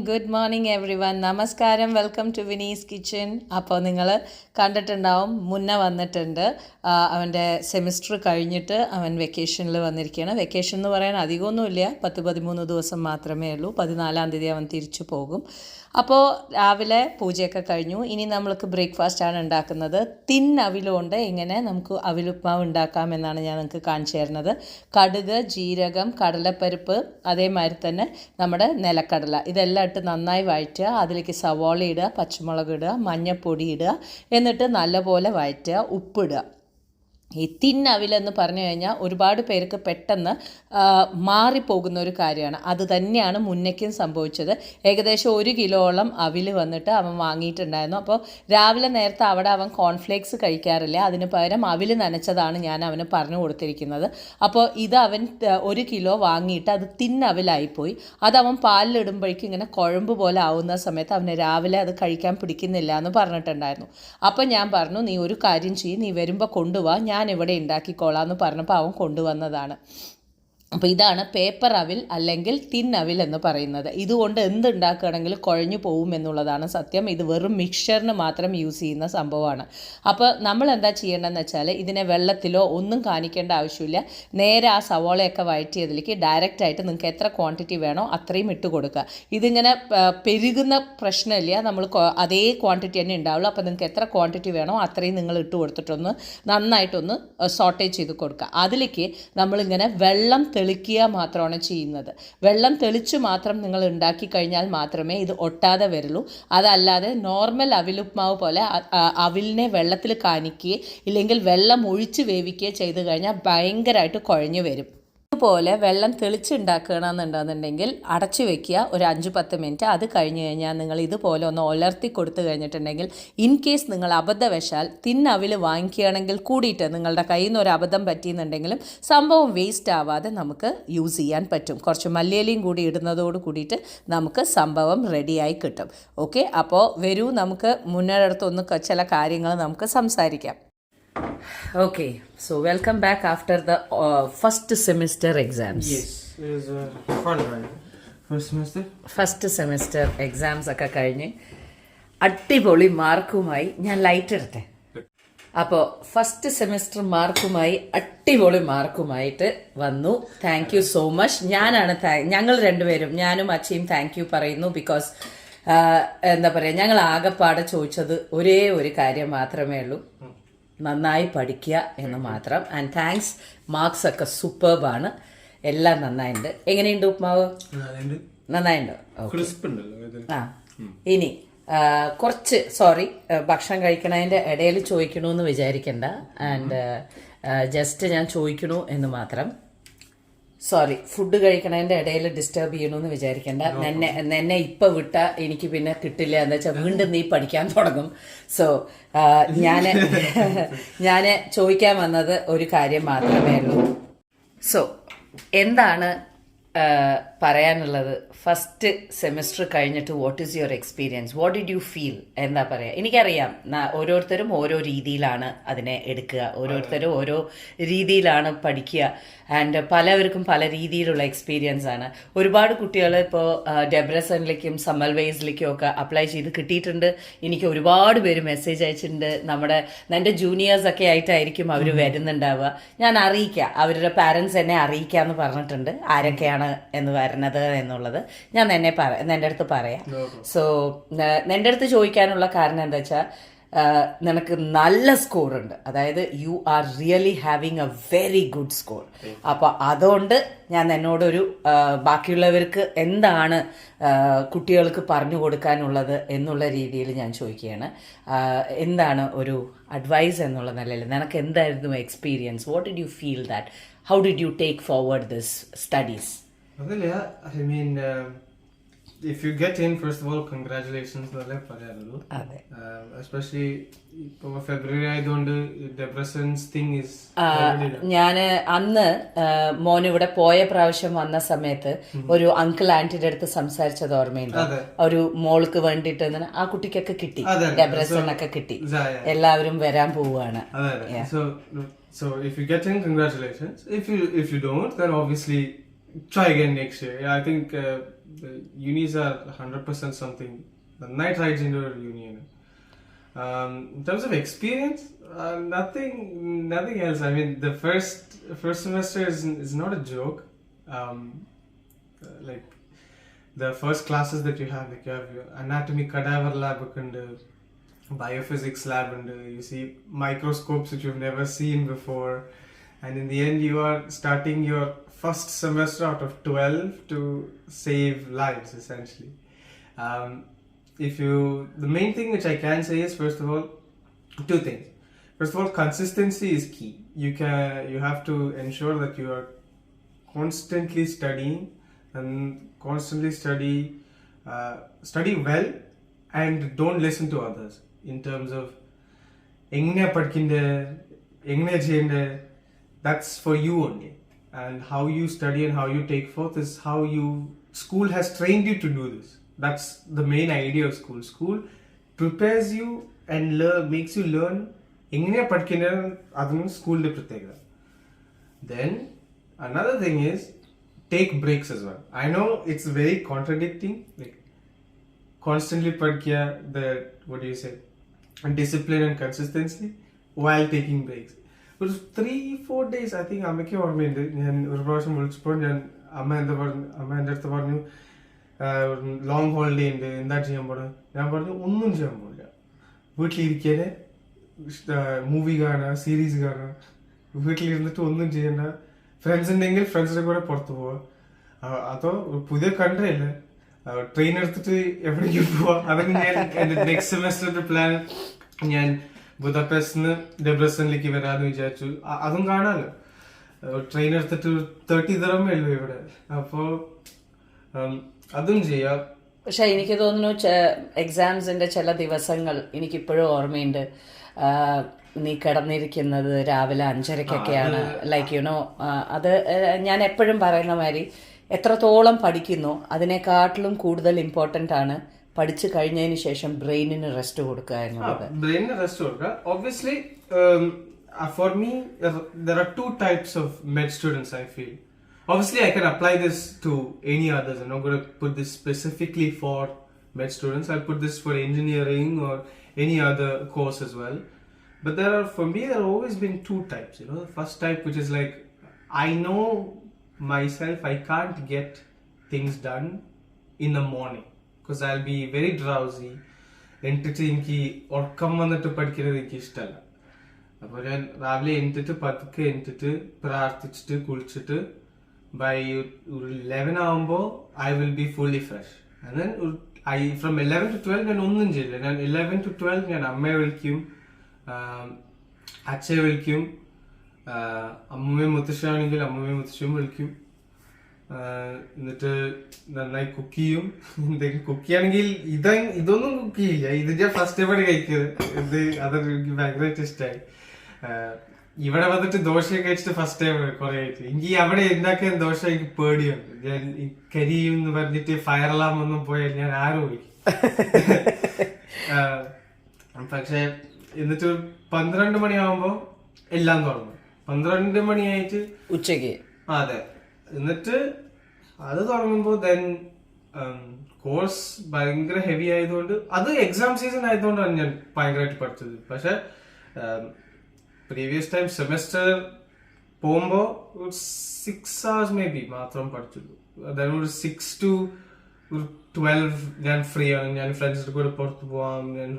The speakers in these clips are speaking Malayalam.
Good morning every one. നമസ്കാരം, വെൽക്കം ടു വിനീസ് കിച്ചൻ. അപ്പോൾ നിങ്ങൾ കണ്ടിട്ടുണ്ടാവും, മുന്നേ വന്നിട്ടുണ്ട്. അവൻ്റെ സെമിസ്റ്റർ കഴിഞ്ഞിട്ട് അവൻ വെക്കേഷനിൽ വന്നിരിക്കുകയാണ്. വെക്കേഷൻ എന്ന് പറയാൻ അധികമൊന്നുമില്ല, 10-13 ദിവസം മാത്രമേ ഉള്ളൂ. 14-ാം തീയതി അവൻ തിരിച്ചു പോകും. അപ്പോൾ രാവിലെ പൂജയൊക്കെ കഴിഞ്ഞു. ഇനി നമ്മൾക്ക് ബ്രേക്ക്ഫാസ്റ്റാണ് ഉണ്ടാക്കുന്നത്. അവിലുകൊണ്ട് എങ്ങനെ നമുക്ക് അവിലുപ്മാവ് ഉണ്ടാക്കാം എന്നാണ് ഞാൻ നിങ്ങൾക്ക് കാണിച്ചു തരുന്നത്. കടുക്, ജീരകം, കടലപ്പരിപ്പ്, അതേമാതിരി തന്നെ നമ്മുടെ നിലക്കടല, ഇതെല്ലാം ഇട്ട് നന്നായി വഴറ്റുക. അതിലേക്ക് സവാള ഇടുക, പച്ചമുളക് ഇടുക, മഞ്ഞൾപ്പൊടി ഇടുക, എന്നിട്ട് നല്ലപോലെ വഴറ്റുക, ഉപ്പിടുക. ഈ അവിലെന്ന് പറഞ്ഞു കഴിഞ്ഞാൽ ഒരുപാട് പേർക്ക് പെട്ടെന്ന് മാറിപ്പോകുന്ന ഒരു കാര്യമാണ്. അത് തന്നെയാണ് മുന്നേക്കും സംഭവിച്ചത്. ഏകദേശം 1 കിലോളം അവിൽ വന്നിട്ട് അവൻ വാങ്ങിയിട്ടുണ്ടായിരുന്നു. അപ്പോൾ രാവിലെ നേരത്തെ അവിടെ അവൻ കോൺഫ്ലേക്സ് കഴിക്കാറില്ല, അതിന് പകരം അവിൽ നനച്ചതാണ് ഞാൻ അവന് പറഞ്ഞു കൊടുത്തിരിക്കുന്നത്. അപ്പോൾ ഇത് അവൻ 1 കിലോ വാങ്ങിയിട്ട് അത് അവിലായിപ്പോയി. അത് അവൻ പാലിലിടുമ്പോഴേക്കും ഇങ്ങനെ കുഴമ്പ് പോലെ ആവുന്ന സമയത്ത് അവന് രാവിലെ അത് കഴിക്കാൻ പിടിക്കുന്നില്ല എന്ന് പറഞ്ഞിട്ടുണ്ടായിരുന്നു. അപ്പോൾ ഞാൻ പറഞ്ഞു, നീ ഒരു കാര്യം ചെയ്യും, നീ വരുമ്പോൾ കൊണ്ടുപോവാ, ഞാൻ ഇവിടെ ഉണ്ടാക്കിക്കോളാം എന്ന് പറഞ്ഞപ്പോൾ അവൻ കൊണ്ടുവന്നതാണ്. അപ്പോൾ ഇതാണ് പേപ്പർ അവിൽ അല്ലെങ്കിൽ അവിൽ എന്ന് പറയുന്നത്. ഇതുകൊണ്ട് എന്തുണ്ടാക്കുകയാണെങ്കിൽ കുഴഞ്ഞു പോകും എന്നുള്ളതാണ് സത്യം. ഇത് വെറും മിക്സ്ചറിന് മാത്രം യൂസ് ചെയ്യുന്ന സംഭവമാണ്. അപ്പോൾ നമ്മൾ എന്താ ചെയ്യേണ്ടതെന്ന് വെച്ചാൽ, ഇതിനെ വെള്ളത്തിലോ ഒന്നും കാണിക്കേണ്ട ആവശ്യമില്ല. നേരെ ആ സവോളയൊക്കെ വഴറ്റിയതിലേക്ക് ഡയറക്റ്റായിട്ട് നിങ്ങൾക്ക് എത്ര ക്വാണ്ടിറ്റി വേണോ അത്രയും ഇട്ട് കൊടുക്കുക. ഇതിങ്ങനെ പെരുകുന്ന പ്രശ്നമില്ല, നമ്മൾ അതേ ക്വാണ്ടിറ്റി തന്നെ ഉണ്ടാവുള്ളൂ. അപ്പോൾ നിങ്ങൾക്ക് എത്ര ക്വാണ്ടിറ്റി വേണോ അത്രയും നിങ്ങൾ ഇട്ട് കൊടുത്തിട്ടൊന്ന് നന്നായിട്ടൊന്ന് സോട്ടേ ചെയ്ത് കൊടുക്കുക. അതിലേക്ക് നമ്മളിങ്ങനെ വെള്ളം തെളിക്കുക മാത്രമാണ് ചെയ്യുന്നത്. വെള്ളം തെളിച്ച് മാത്രം നിങ്ങൾ ഉണ്ടാക്കി കഴിഞ്ഞാൽ മാത്രമേ ഇത് ഒട്ടാതെ വരുള്ളൂ. അതല്ലാതെ നോർമൽ അവിലുപ്മാവ് പോലെ അവിലിനെ വെള്ളത്തിൽ കാണിക്കുകയോ ഇല്ലെങ്കിൽ വെള്ളം ഒഴിച്ച് വേവിക്കുകയോ ചെയ്ത് കഴിഞ്ഞാൽ ഭയങ്കരമായിട്ട് കുഴഞ്ഞു വരും. ഇതുപോലെ വെള്ളം തെളിച്ചുണ്ടാക്കണമെന്നുണ്ടെന്നുണ്ടെങ്കിൽ അടച്ചു വെക്കുക ഒരു 5-10 മിനിറ്റ്. അത് കഴിഞ്ഞ് കഴിഞ്ഞാൽ നിങ്ങൾ ഇതുപോലെ ഒന്ന് ഉലർത്തി കൊടുത്തു കഴിഞ്ഞിട്ടുണ്ടെങ്കിൽ, ഇൻ കേസ് നിങ്ങൾ അബദ്ധവശാൽ അവിൽ വാങ്ങിക്കുകയാണെങ്കിൽ കൂടിയിട്ട് നിങ്ങളുടെ കയ്യിൽ നിന്ന് ഒരു അബദ്ധം പറ്റിയെന്നുണ്ടെങ്കിലും സംഭവം വേസ്റ്റ് ആവാതെ നമുക്ക് യൂസ് ചെയ്യാൻ പറ്റും. കുറച്ച് മല്ലിയിലയും കൂടി ഇടുന്നതോട് കൂടിയിട്ട് നമുക്ക് സംഭവം റെഡിയായി കിട്ടും. ഓക്കെ, അപ്പോൾ വരൂ, നമുക്ക് മുന്നേടത്തൊന്ന് ചില കാര്യങ്ങൾ നമുക്ക് സംസാരിക്കാം. Okay, so welcome back after the first semester exams. Yes, it was fun, right? First semester exams ഒക്കെ കഴിഞ്ഞ് അടിപൊളി മാർക്കുമായി ഞാൻ ലൈറ്റ് എടുത്തേ. അപ്പോൾ ഫസ്റ്റ് സെമിസ്റ്റർ മാർക്കുമായി അടിപൊളി മാർക്കുമായിട്ട് വന്നു. Thank you so much. ഞങ്ങൾ രണ്ടുപേരും, ഞാനും അച്ഛയും താങ്ക് യു പറയുന്നു. ബിക്കോസ് എന്താ പറയുക, ഞങ്ങൾ ആകെപ്പാടെ ചോദിച്ചത് ഒരേ ഒരു കാര്യം മാത്രമേ ഉള്ളൂ, നന്നായി പഠിക്കുക എന്ന് മാത്രം. ആൻഡ് താങ്ക്സ്, മാർക്സ് ഒക്കെ സൂപ്പർബാണ്, എല്ലാം നന്നായിട്ടുണ്ട്. എങ്ങനെയുണ്ട് ഉപ്മാവ്? നന്നായിണ്ടോ? ആ, ഇനി കുറച്ച് ഭക്ഷണം കഴിക്കണതിൻ്റെ ഇടയിൽ ചോദിക്കണമെന്ന് വിചാരിക്കണ്ട. ആൻഡ് ജസ്റ്റ് ഞാൻ ചോദിക്കണു എന്ന് മാത്രം. ഫുഡ് കഴിക്കണതിൻ്റെ ഇടയിൽ ഡിസ്റ്റർബ് ചെയ്യണമെന്ന് വിചാരിക്കേണ്ട. എന്നെ ഇപ്പം വിട്ടാൽ എനിക്ക് പിന്നെ കിട്ടില്ല, എന്താ വെച്ചാൽ വീണ്ടും നീ പഠിക്കാൻ തുടങ്ങും. സോ ഞാൻ ചോദിക്കാൻ വന്നത് ഒരു കാര്യം മാത്രമേ ഉള്ളൂ. സോ എന്താണ് പറയാനുള്ളത്? ഫസ്റ്റ് സെമിസ്റ്റർ കഴിഞ്ഞിട്ട് what is your experience? What did you feel? എന്താ പറയുക? എനിക്കറിയാം ഓരോരുത്തരും ഓരോ രീതിയിലാണ് അതിനെ എടുക്കുക, ഓരോരുത്തരും ഓരോ രീതിയിലാണ് പഠിക്കുക. ആൻഡ് പലവർക്കും പല രീതിയിലുള്ള എക്സ്പീരിയൻസ് ആണ്. ഒരുപാട് കുട്ടികൾ ഇപ്പോൾ ഡെബ്രസണിലേക്കും സമ്മൽവേസിലേക്കും ഒക്കെ അപ്ലൈ ചെയ്ത് കിട്ടിയിട്ടുണ്ട്. എനിക്ക് ഒരുപാട് പേര് മെസ്സേജ് അയച്ചിട്ടുണ്ട്. എൻ്റെ ജൂനിയേഴ്സൊക്കെ ആയിട്ടായിരിക്കും അവർ വരുന്നുണ്ടാവുക. ഞാൻ അറിയിക്കാം, അവരുടെ പാരൻസ് എന്നെ അറിയിക്കാമെന്ന് പറഞ്ഞിട്ടുണ്ട് ആരൊക്കെയാണ് എന്ന് വരുന്നത് എന്നുള്ളത്. ഞാൻ നിന്റെ അടുത്ത് പറയാം. സോ നിന്റെ അടുത്ത് ചോദിക്കാനുള്ള കാരണം എന്താ വെച്ചാൽ, നിനക്ക് നല്ല സ്കോർ ഉണ്ട്, അതായത് you are really having A very good score. അപ്പോൾ അതുകൊണ്ട് ഞാൻ എന്നോടൊരു ബാക്കിയുള്ളവർക്ക് എന്താണ് കുട്ടികൾക്ക് പറഞ്ഞു കൊടുക്കാനുള്ളത് എന്നുള്ള രീതിയിൽ ഞാൻ ചോദിക്കുകയാണ്. എന്താണ് ഒരു അഡ്വൈസ് എന്നുള്ള നിലയിൽ നിനക്ക് എന്തായിരുന്നു experience? What did you feel that? How did you take forward this studies? I mean, if you get in, first of all, congratulations. Especially February ആയതുകൊണ്ട് depressions thing is. ഞാൻ അന്ന് മോൻ ഇവിടെ പോയ പ്രാവശ്യം വന്ന സമയത്ത് ഒരു അങ്കിൾ ആന്റിയുടെ അടുത്ത് സംസാരിച്ചത് ഓർമ്മയുണ്ട്. ഒരു മോൾക്ക് വേണ്ടിട്ട് ആ കുട്ടിക്കൊക്കെ കിട്ടി, ഡെപ്രഷൻ ഒക്കെ കിട്ടി, എല്ലാവരും വരാൻ പോവുകയാണ്. So if you get in, congratulations. If you don't, then obviously try again next year. Yeah, I think the unis are 100% something. നന്നായി ട്രൈ ചെയ്യേണ്ട ഒരു യൂണിയാണ്. In terms of experience, nothing else. I mean, the first semester is not a joke. Like the first classes that you have your anatomy cadaver lab and biophysics lab, and you see microscopes which you've never seen before, and in the end you are starting your first semester out of 12 to save lives essentially. The main thing which I can say is, first of all, two things. First of all, consistency is key. You have to ensure that you are constantly studying and constantly study well, and don't listen to others in terms of എങ്ങനെയാ പഠിക്കണ്ടേ, എങ്ങനെയാ ചെയ്യണ്ടേ. That's for you only, and how you study and how you take forth is how school has trained you to do this. That's the main idea of school. School prepares you and makes you learn എങ്ങനെയാ പഠിക്കണ്ടേ. അതൊന്നും സ്കൂളിന്റെ പ്രത്യേകത. Then another thing is, take breaks as well. I know it's very contradicting, like constantly padikya, what do you say, discipline and consistency while taking breaks. But 3-4 days I think അമ്മയ്ക്ക് ഓർമ്മയുണ്ട്, ഞാൻ ഒരു പ്രാവശ്യം വിളിച്ചപ്പോൾ അമ്മ എൻ്റെ അടുത്ത് പറഞ്ഞു ലോങ് ഹോളിഡേ ഉണ്ട്, എന്താ ചെയ്യാൻ പോണെ. ഞാൻ പറഞ്ഞു ഒന്നും ചെയ്യാൻ പോകില്ല, വീട്ടിലിരിക്കാന് മൂവി കാണുക, സീരീസ് കാണുക, വീട്ടിലിരുന്നിട്ട് ഒന്നും ചെയ്യണ്ട. ഫ്രണ്ട്സ് ഉണ്ടെങ്കിൽ ഫ്രണ്ട്സിന്റെ കൂടെ പുറത്തു പോവാ, അതോ പുതിയ കൺട്രി അല്ലേ, ട്രെയിൻ എടുത്തിട്ട് എവിടേക്ക് പോവാ. അതൊക്കെ ഞാൻ എന്റെ നെക്സ്റ്റ് സെമസ്റ്ററിന്റെ പ്ലാൻ, ഞാൻ ബുദാപെസ്റ്റിന്ന് ഡെബ്രസനിലേക്ക് വരാന്ന് വിചാരിച്ചു. അതും കാണാലോ, ട്രെയിൻ എടുത്തിട്ട് 30 ദിറമേ ഉള്ളൂ ഇവിടെ, അപ്പോ അതും ചെയ്യാം. പക്ഷെ എനിക്ക് തോന്നുന്നു എക്സാംസിന്റെ ചില ദിവസങ്ങൾ എനിക്കിപ്പോഴും ഓർമ്മയുണ്ട്. നീ കിടന്നിരിക്കുന്നത് രാവിലെ 5:30-ക്കൊക്കെയാണ്. ലൈക്ക് യുനോ, അത് ഞാൻ എപ്പോഴും പറയുന്ന മാതിരി എത്രത്തോളം പഠിക്കുന്നു അതിനെക്കാട്ടിലും കൂടുതൽ ഇമ്പോർട്ടൻ്റ് ആണ് പഠിച്ചു കഴിഞ്ഞതിന് ശേഷം ബ്രെയിനിന് റെസ്റ്റ് കൊടുക്കുക എന്നുള്ളത്. ബ്രെയിനിന് റെസ്റ്റ് കൊടുക്കുക. Obviously, for me, there are two types of med students, I feel. Obviously, I can apply this to any others. I'm not going to put this specifically for med students. I'll put this for engineering or any other course as well. But for me, there have always been two types. The first type, which is like, I know myself, I can't get things done in the morning because I'll be very drowsy. എന്നിട്ട് എനിക്ക് ഉറക്കം വന്നിട്ട് പഠിക്കുന്നത് എനിക്ക് ഇഷ്ടമല്ല. അപ്പോൾ ഞാൻ രാവിലെ എണീറ്റിട്ട് പതുക്കെ എണീറ്റിട്ട് പ്രാർത്ഥിച്ചിട്ട് കുളിച്ചിട്ട് by 11 ആവുമ്പോൾ I will be fully fresh. And then from 11 to 12 ഞാൻ ഒന്നും ചെയ്യില്ല. ഞാൻ 11 to 12 ഞാൻ അമ്മയെ വിളിക്കും, അച്ഛയെ വിളിക്കും, അമ്മയും മുത്തശ്ശിയാണെങ്കിൽ അമ്മയും മുത്തശ്ശിയും വിളിക്കും. എന്നിട്ട് നന്നായി കുക്ക് ചെയ്യും. എന്തെങ്കിലും കുക്ക് ചെയ്യുകയാണെങ്കിൽ ഇതൊന്നും കുക്ക് ചെയ്യില്ല, ഇത് ഞാൻ ഫസ്റ്റ് എവിടെ കഴിക്കുന്നത്. അതൊരു എനിക്ക് ഭയങ്കരമായിട്ട് ഇഷ്ടമായി. ഇവിടെ വന്നിട്ട് ദോശ കഴിച്ചിട്ട് ഫസ്റ്റ് ടൈം കുറെ ആയിട്ട് എനിക്ക് അവിടെ ഉണ്ടാക്കിയ ദോശ എനിക്ക് പേടിയാണ്. ഞാൻ കരിയും എന്ന് പറഞ്ഞിട്ട് ഫയർ അലാം ഒന്നും പോയാൽ ഞാൻ ആരും വിളിക്കും. പക്ഷെ എന്നിട്ട് 12 മണിയാവുമ്പോ എല്ലാം തുടങ്ങും. 12 മണിയായിട്ട് ഉച്ചക്ക്. അതെ. എന്നിട്ട് അത് തുടങ്ങുമ്പോ ദെൻ കോഴ്സ് ഭയങ്കര ഹെവി ആയതുകൊണ്ട്, അത് എക്സാം സീസൺ ആയതുകൊണ്ടാണ് ഞാൻ ഭയങ്കരമായിട്ട് പഠിച്ചത്. പക്ഷെ പ്രീവിയസ് ടൈം സെമസ്റ്റർ പോകുമ്പോ 6 hours മേ ബി മാത്രം പഠിച്ചുള്ളൂ. അതായത് ഒരു 6 to 12 ഞാൻ ഫ്രീ ആണ്. ഞാൻ ഫ്രണ്ട്സിന്റെ കൂടെ പുറത്തു പോവാം, ഞാൻ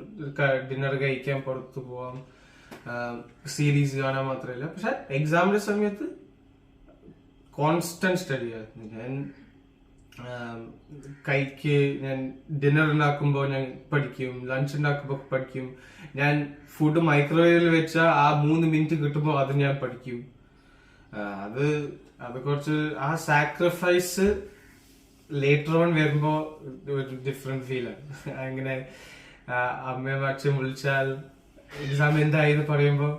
ഡിന്നർ കഴിക്കാൻ പുറത്തു പോവാം, സീരീസ് കാണാൻ മാത്രമല്ല. പക്ഷെ എക്സാമിന്റെ സമയത്ത് കോൺസ്റ്റന്റ് സ്റ്റഡി ആയിരുന്നു. ഞാൻ ഞാൻ ഡിന്നർ ഉണ്ടാക്കുമ്പോൾ ഞാൻ പഠിക്കും, ലഞ്ച് ഉണ്ടാക്കുമ്പോൾ പഠിക്കും. ഞാൻ ഫുഡ് മൈക്രോവേവിൽ വെച്ച ആ 3 മിനിറ്റ് കിട്ടുമ്പോൾ അത് ഞാൻ പഠിക്കും. അത് കുറച്ച് ആ സാക്രിഫൈസ് ലേറ്റർ ഓൺ വരുമ്പോ ഒരു ഡിഫറെന്റ് ഫീലാണ്. അങ്ങനെ അമ്മയും അച്ഛൻ വിളിച്ചാൽ എക്സാം എന്തായെന്ന് പറയുമ്പോ,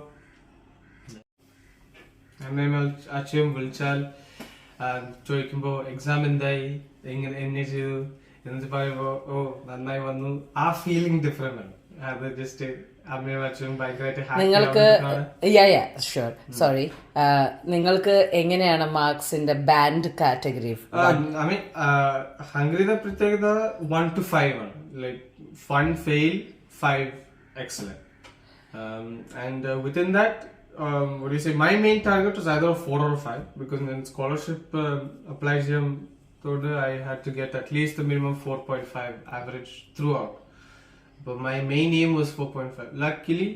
അമ്മയും അച്ഛനും വിളിച്ചാൽ ചോദിക്കുമ്പോ എക്സാം എന്തായി, എന്നെ ചെയ്തു എന്നിട്ട് പറയുമ്പോ ഓ നന്നായി വന്നു, ആ ഫീലിംഗ് ഡിഫറെന്റ് ആണ്. അത് ജസ്റ്റ് അമ്മയും അച്ഛനും ഭയങ്കരമായിട്ട് നിങ്ങൾക്ക് ഹാപ്പി ഷുവർ സോറി നിങ്ങൾക്ക് എങ്ങനെയാണ് മാർക്സിന്റെ ബാൻഡ് കാറ്റഗറി? I mean, ഹംഗറിയുടെ പ്രത്യേകത 1 to 5 ആണ്. Like fun, fail, 5 excellent. And within that, what do you say? My main target was either a 4 or a 5 because in scholarship applies here, I had to get at least the minimum 4.5 average throughout. But my main aim was 4.5. Luckily,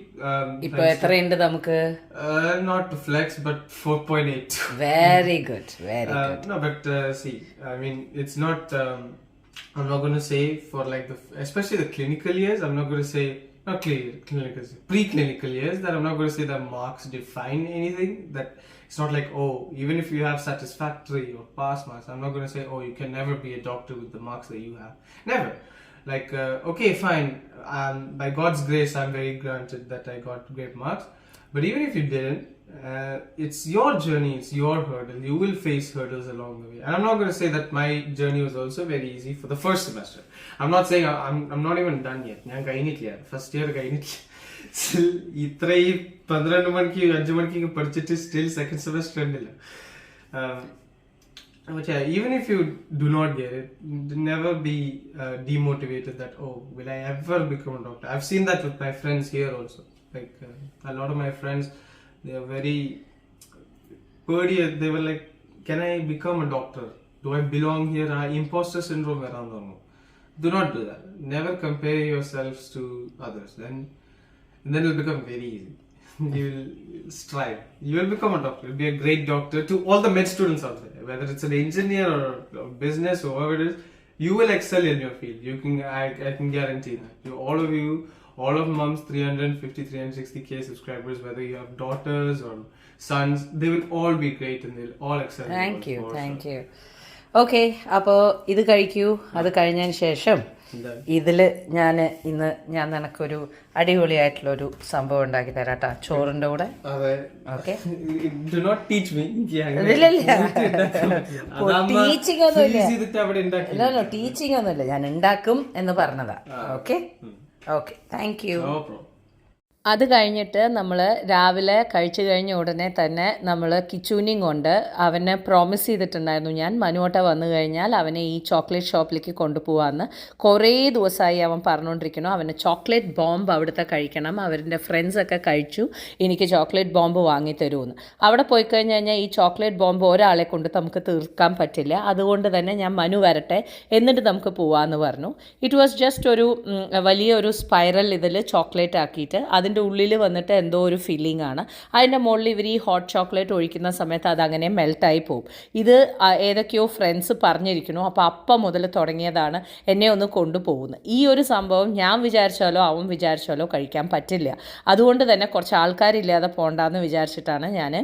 ഇപ്പൊ എത്രയുണ്ട് നമുക്ക്? Not to flex, but 4.8. Very good, very good. No, but see, I mean, it's not. I'm not going to say for like especially the clinical years. I'm not going to say not clinical, pre-clinical years. That I'm not going to say that marks define anything. That it's not like, oh, even if you have satisfactory or pass marks, I'm not going to say, oh, you can never be a doctor with the marks that you have. Never. Like, okay, fine. By God's grace, I'm very granted that I got great marks. But even if you didn't, it's your journey, it's your hurdle. You will face hurdles along the way. And I'm not going to say that my journey was also very easy for the first semester. I'm not saying I'm not even done yet. ഞാൻ കഴിഞ്ഞിട്ടില്ല. ഫസ്റ്റ് ഇയർ കഴിഞ്ഞിട്ടില്ല. Still ഇത്രയും 12 മണിക്ക് 5 മണിക്ക് പഠിച്ചിട്ട് സ്റ്റിൽ സെക്കൻഡ് സെമസ്റ്റർ ഉണ്ടല്ലോ. But yeah, even if you do not get it, never be demotivated that, oh, will I ever become a doctor? I've seen that with my friends here also. Like a lot of my friends, they are very wordy. They were like, can I become a doctor? Do I belong here? Imposter syndrome around or no? Do not do that. Never compare yourselves to others. Then it will become very easy. You will strive. You will become a doctor. You'll be a great doctor to all the med students out there. Whether it's an engineer or business or whatever it is, you will excel in your field. I can guarantee that. All of Mom's 350, 360k subscribers, whether you have daughters or sons, they will all be great and they'll all excel. Thank you. Okay, അപ്പോൾ ഇത് കഴിക്കൂ. അത് കഴിഞ്ഞതിന് ശേഷം ഇതില് ഇന്ന് ഞാൻ നിനക്കൊരു അടിപൊളിയായിട്ടുള്ളൊരു സംഭവം ഉണ്ടാക്കി തരാട്ടാ ചോറിന്റെ കൂടെ. ഓക്കെ, ടീച്ചിങ് ഒന്നുമില്ല, ടീച്ചിങ് ഒന്നുമില്ല, ഞാൻ ഉണ്ടാക്കും എന്ന് പറഞ്ഞതാ. Okay okay, thank you. അത് കഴിഞ്ഞിട്ട് നമ്മൾ രാവിലെ കഴിച്ചു കഴിഞ്ഞ ഉടനെ തന്നെ നമ്മൾ കിച്ചൂനിയും കൊണ്ട് അവനെ പ്രോമിസ് ചെയ്തിട്ടുണ്ടായിരുന്നു, ഞാൻ മനുവോട്ട വന്നു കഴിഞ്ഞാൽ അവനെ ഈ ചോക്ലേറ്റ് ഷോപ്പിലേക്ക് കൊണ്ടുപോകാമെന്ന്. കുറേ ദിവസമായി അവൻ പറഞ്ഞുകൊണ്ടിരിക്കുന്നു അവന് ചോക്ലേറ്റ് ബോംബ് അവിടുത്തെ കഴിക്കണം, അവരുടെ ഫ്രണ്ട്സൊക്കെ കഴിച്ചു, എനിക്ക് ചോക്ലേറ്റ് ബോംബ് വാങ്ങിത്തരുമെന്ന്. അവിടെ പോയി കഴിഞ്ഞാൽ ഈ ചോക്ലേറ്റ് ബോംബ് ഒരാളെ കൊണ്ട് നമുക്ക് തീർക്കാൻ പറ്റില്ല, അതുകൊണ്ട് തന്നെ ഞാൻ മനു വരട്ടെ എന്നിട്ട് നമുക്ക് പോവാമെന്ന് പറഞ്ഞു. ഇറ്റ് വാസ് ജസ്റ്റ് ഒരു വലിയൊരു സ്പൈറൽ ഇതിൽ ചോക്ലേറ്റ് ആക്കിയിട്ട് അതിൻ്റെ ഉള്ളിൽ വന്നിട്ട് എന്തോ ഒരു ഫീലിംഗ് ആണ്. അതിൻ്റെ മുകളിൽ ഇവർ ഈ ഹോട്ട് ചോക്ലേറ്റ് ഒഴിക്കുന്ന സമയത്ത് അതങ്ങനെ മെൽട്ടായി പോകും. ഇത് ഏതൊക്കെയോ ഫ്രണ്ട്സ് പറഞ്ഞിരിക്കുന്നു. അപ്പോൾ അപ്പം മുതൽ തുടങ്ങിയതാണ് എന്നെ ഒന്ന് കൊണ്ടുപോകുന്നത്. ഈ ഒരു സംഭവം ഞാൻ വിചാരിച്ചാലോ അവൻ വിചാരിച്ചാലോ കഴിക്കാൻ പറ്റില്ല. അതുകൊണ്ട് തന്നെ കുറച്ച് ആൾക്കാരില്ലാതെ പോകണ്ടെന്ന് വിചാരിച്ചിട്ടാണ് ഞാൻ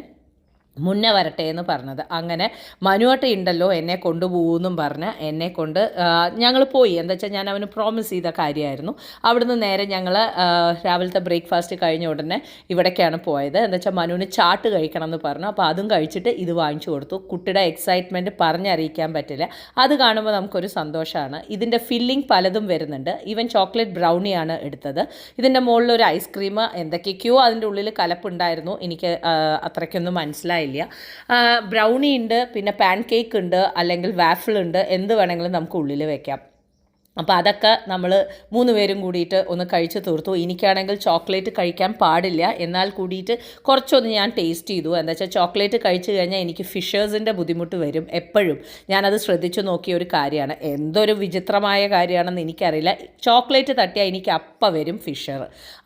മുന്നേ വരട്ടെ എന്ന് പറഞ്ഞത്. അങ്ങനെ മനുവട്ട ഉണ്ടല്ലോ എന്നെ കൊണ്ടുപോകുമെന്നും പറഞ്ഞ് എന്നെ കൊണ്ട് ഞങ്ങൾ പോയി. എന്താ വെച്ചാൽ ഞാൻ അവന് പ്രോമിസ് ചെയ്ത കാര്യമായിരുന്നു. അവിടുന്ന് നേരെ ഞങ്ങൾ രാവിലത്തെ ബ്രേക്ക്ഫാസ്റ്റ് കഴിഞ്ഞ ഉടനെ ഇവിടേക്കാണ് പോയത്. എന്താ വെച്ചാൽ മനുവിന് ചാട്ട് കഴിക്കണം എന്ന് പറഞ്ഞു. അപ്പോൾ അതും കഴിച്ചിട്ട് ഇത് വാങ്ങിച്ചു കൊടുത്തു. കുട്ടിയുടെ എക്സൈറ്റ്മെൻറ്റ് പറഞ്ഞറിയിക്കാൻ പറ്റില്ല. അത് കാണുമ്പോൾ നമുക്കൊരു സന്തോഷമാണ്. ഇതിൻ്റെ ഫില്ലിംഗ് പലതും വരുന്നുണ്ട്. ഈവൻ ചോക്ലേറ്റ് ബ്രൗണിയാണ് എടുത്തത്. ഇതിൻ്റെ മുകളിലൊരു ഐസ്ക്രീം എന്തൊക്കെയൊക്കെയോ അതിൻ്റെ ഉള്ളിൽ കലപ്പുണ്ടായിരുന്നു, എനിക്ക് അത്രയ്ക്കൊന്നും മനസ്സിലായി. ബ്രൗണി ഉണ്ട്, പിന്നെ പാൻ കേക്ക് ഉണ്ട്, അല്ലെങ്കിൽ വാഫിൾ ഉണ്ട്, എന്ത് വേണമെങ്കിലും നമുക്ക് ഉള്ളിൽ വെക്കാം. അപ്പോൾ അതൊക്കെ നമ്മൾ 3 പേരും കൂടിയിട്ട് ഒന്ന് കഴിച്ച് തീർത്തു. എനിക്കാണെങ്കിൽ ചോക്ലേറ്റ് കഴിക്കാൻ പാടില്ല, എന്നാൽ കൂടിയിട്ട് കുറച്ചൊന്ന് ഞാൻ ടേസ്റ്റ് ചെയ്തു. എന്താ വെച്ചാൽ ചോക്ലേറ്റ് കഴിച്ചു കഴിഞ്ഞാൽ എനിക്ക് ഫിഷേഴ്സിൻ്റെ ബുദ്ധിമുട്ട് വരും എപ്പോഴും. ഞാനത് ശ്രദ്ധിച്ചു നോക്കിയ ഒരു കാര്യമാണ്. എന്തൊരു വിചിത്രമായ കാര്യമാണെന്ന് എനിക്കറിയില്ല. ചോക്ലേറ്റ് തട്ടിയാൽ എനിക്ക് അപ്പം വരും ഫിഷർ.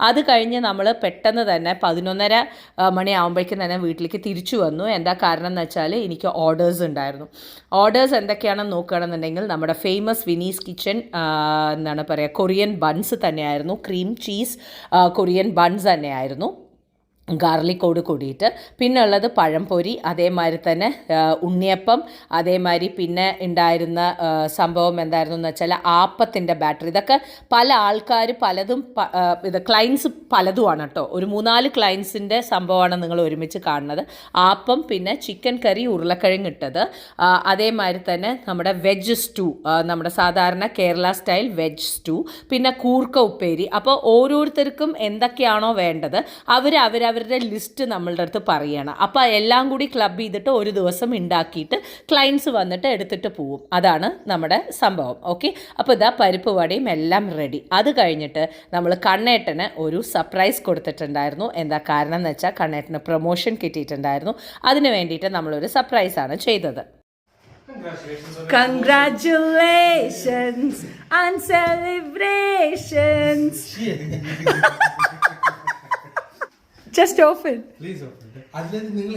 അത് കഴിഞ്ഞ് നമ്മൾ പെട്ടെന്ന് തന്നെ 11:30 മണിയാകുമ്പോഴേക്കും തന്നെ വീട്ടിലേക്ക് തിരിച്ചു വന്നു. എന്താ കാരണം എന്ന് വെച്ചാൽ എനിക്ക് ഓർഡേഴ്സ് ഉണ്ടായിരുന്നു. ഓർഡേഴ്സ് എന്തൊക്കെയാണെന്ന് നോക്കുകയാണെന്നുണ്ടെങ്കിൽ നമ്മുടെ ഫേമസ് വിനീസ് കിച്ചൺ എന്താണ് പറയുക, കൊറിയൻ ബൺസ് തന്നെയായിരുന്നു, ക്രീം ചീസ് കൊറിയൻ ബൺസ് തന്നെയായിരുന്നു. ഗാർലിക്കോട് കൂടിയിട്ട്. പിന്നെ ഉള്ളത് പഴംപൊരി, അതേമാതിരി തന്നെ ഉണ്ണിയപ്പം, അതേമാതിരി പിന്നെ ഉണ്ടായിരുന്ന സംഭവം എന്തായിരുന്നു എന്ന് വെച്ചാൽ ആപ്പത്തിൻ്റെ ബാറ്ററി. ഇതൊക്കെ പല ആൾക്കാർ പലതും ഇത് ക്ലയൻസ് പലതുമാണ് കേട്ടോ. ഒരു 3-4 ക്ലയൻസിൻ്റെ സംഭവമാണ് നിങ്ങൾ ഒരുമിച്ച് കാണുന്നത്. ആപ്പം, പിന്നെ ചിക്കൻ കറി, ഉരുളക്കിഴങ്ങ് ഇട്ടത്, അതേമാതിരി തന്നെ നമ്മുടെ വെജ് സ്റ്റൂ, നമ്മുടെ സാധാരണ കേരള സ്റ്റൈൽ വെജ് സ്റ്റൂ, പിന്നെ കൂർക്ക ഉപ്പേരി. അപ്പോൾ ഓരോരുത്തർക്കും എന്തൊക്കെയാണോ വേണ്ടത് അവരുടെ ലിസ്റ്റ് നമ്മളുടെ അടുത്ത് പറയണം. അപ്പോൾ എല്ലാം കൂടി ക്ലബ് ചെയ്തിട്ട് ഒരു ദിവസം ഉണ്ടാക്കിയിട്ട് ക്ലയൻസ് വന്നിട്ട് എടുത്തിട്ട് പോവും. അതാണ് നമ്മുടെ സംഭവം. ഓക്കെ, അപ്പോൾ ഇതാ പരിപ്പ് വടയും എല്ലാം റെഡി. അത് കഴിഞ്ഞിട്ട് നമ്മൾ കണ്ണേട്ടന് ഒരു സർപ്രൈസ് കൊടുത്തിട്ടുണ്ടായിരുന്നു. എന്താ കാരണം എന്ന് വെച്ചാൽ കണ്ണേട്ടന് പ്രൊമോഷൻ കിട്ടിയിട്ടുണ്ടായിരുന്നു. അതിന് വേണ്ടിയിട്ട് നമ്മളൊരു സർപ്രൈസാണ് ചെയ്തത്. Congratulations and celebrations. Just open. Please open. അതിലേക്ക് നിങ്ങൾ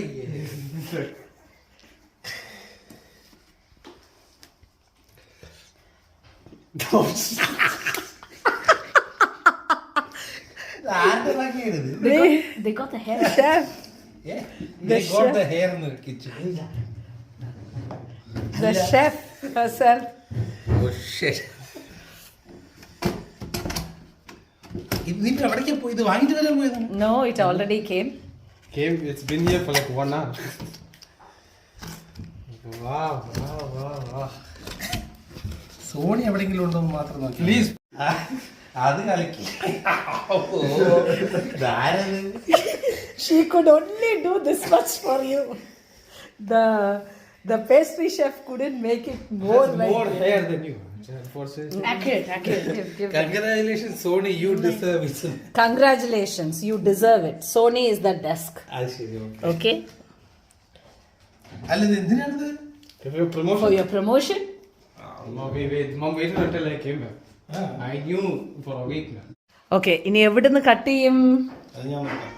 They got the hair. Chef. Yeah. They got the hair in the kitchen. The chef herself. Oh shit. No, it already came. It's been here for like 1 hour. Wow. Sony എവിടെയെങ്കിലും ഉണ്ടോ എന്ന് മാത്രം നോക്കി. Please. അത് കലക്കി. She could only do this much for you. The pastry chef couldn't make it more like More hair than you. accurate. Give. Congratulations, Sony. You deserve it. Congratulations, you deserve it. Sony is the desk. അത് ശരി. Okay? അല്ല ഇത് എന്തിനാണിത്? If your promotion. For your promotion? Mom waited until I came back. I knew for a week now. Okay, ഇനി എവിടുന്ന് കട്ട് ചെയ്യും? അത് ഞാൻ നോക്കാം.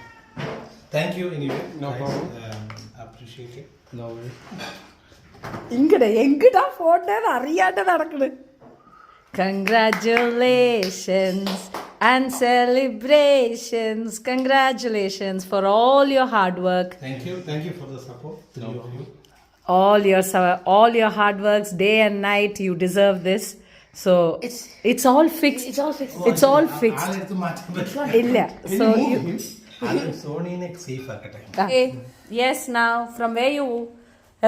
Thank you anyway. No problem. Appreciate it. No worries. എങ്കിടാ ഫോട്ടോ അറിയാണ്ട് നടക്കണ്. Congratulations and celebrations. Congratulations for all your hard work. Thank you for the support. Three of you. All your hard works, day and night. You deserve this. So it's all fixed. It's all fixed. ആളെടുത്ത് മാറ്റാൻ പറ്റില്ല. ഇല്ല. So you. അത് സോണീനെ സേഫ് ആക്കട്ടെ. Okay. Yes. Now from where you?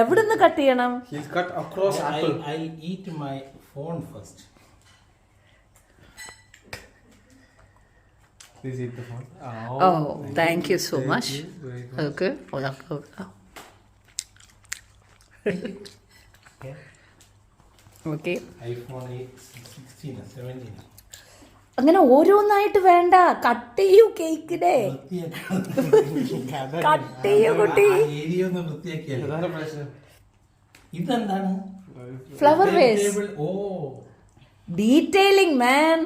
എവിടുന്ന് കട്ട് ചെയ്യണം? He's cut across apple. I'll eat my phone first. Please eat the phone. Oh, thank you so much. Very good. Okay. Okay. iPhone 16 17. അങ്ങനെ ഓരോന്നായിട്ട് വേണ്ട, കട്ട് ചെയ്യൂ കേക്കിനെ. കട്ട് ചെയ്യൂ കുട്ടി. ഏരിയ ഒന്ന് വൃത്തിയാക്കിയല്ലേ. Another person. ഇതെന്താണ്? Flower vase. ഓ, ഡീറ്റെയിലിംഗ് മാൻ.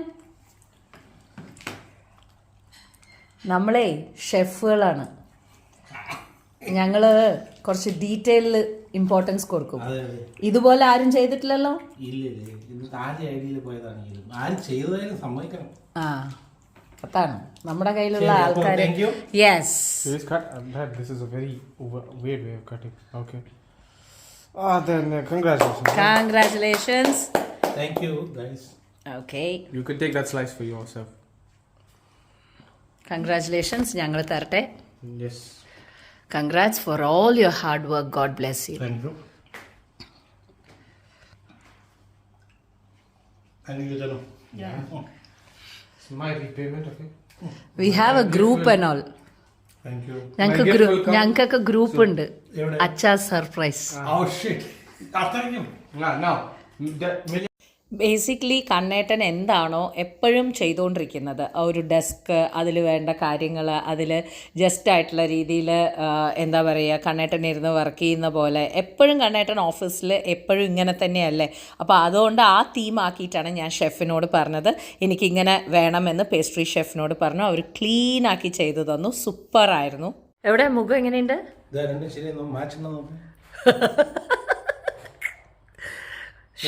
നമ്മളെ ഷെഫുകളാണ്. ഞങ്ങള് കുറച്ച് ഡീറ്റെയിലിൽ ഇമ്പോർട്ടൻസ് കൊടുക്കും. അതെ. ഇതുപോലെ ആരും ചെയ്തിട്ടില്ലല്ലോ. ഇല്ല ഇത് ആദ്യ ഐഡിയയിൽ പോയതാണ്. ആരും ചെയ്തതായാലും സമ്മതിക്കണം. അതാണ് നമ്മുടെ കയ്യിലുള്ള ശരി, അപ്പോൾ ആൾക്കാർ. thank you. Yes. Please cut. Dad, this is a very weird way of cutting. Okay. Then congratulations. Congratulations. Thank you guys. Okay. You could take that slice for yourself. Congratulations. ഞങ്ങൾ തരട്ടെ. Yes. Congrats for all your hard work. God bless you. Thank you. Thank you, Janu. It's my repayment, okay? We have a group and all. Thank you. ഞങ്ങൾക്കൊക്കെ ഗ്രൂപ്പ് ഉണ്ട്. എവിടെ? അച്ഛാ സർപ്രൈസ്. Oh shit. അത്രയ്ക്കും. Now. ബേസിക്കലി കണ്ണേട്ടൻ എന്താണോ എപ്പോഴും ചെയ്തുകൊണ്ടിരിക്കുന്നത്, ആ ഒരു ഡെസ്ക്, അതിൽ വേണ്ട കാര്യങ്ങൾ, അതിൽ ജസ്റ്റ് ആയിട്ടുള്ള രീതിയിൽ എന്താ പറയുക, കണ്ണേട്ടൻ ഇരുന്ന് വർക്ക് ചെയ്യുന്ന പോലെ എപ്പോഴും കണ്ണേട്ടൻ ഓഫീസിൽ എപ്പോഴും ഇങ്ങനെ തന്നെയല്ലേ. അപ്പോൾ അതുകൊണ്ട് ആ തീമാക്കിയിട്ടാണ് ഞാൻ ഷെഫിനോട് പറഞ്ഞത് എനിക്കിങ്ങനെ വേണമെന്ന്. പേസ്ട്രി ഷെഫിനോട് പറഞ്ഞു, അവർ ക്ലീൻ ആക്കി ചെയ്തു തന്നു. സൂപ്പറായിരുന്നു. എവിടെ മുഖം എങ്ങനെയുണ്ട്? രണ്ടും ശരി മാറ്റുന്ന നോക്കാം.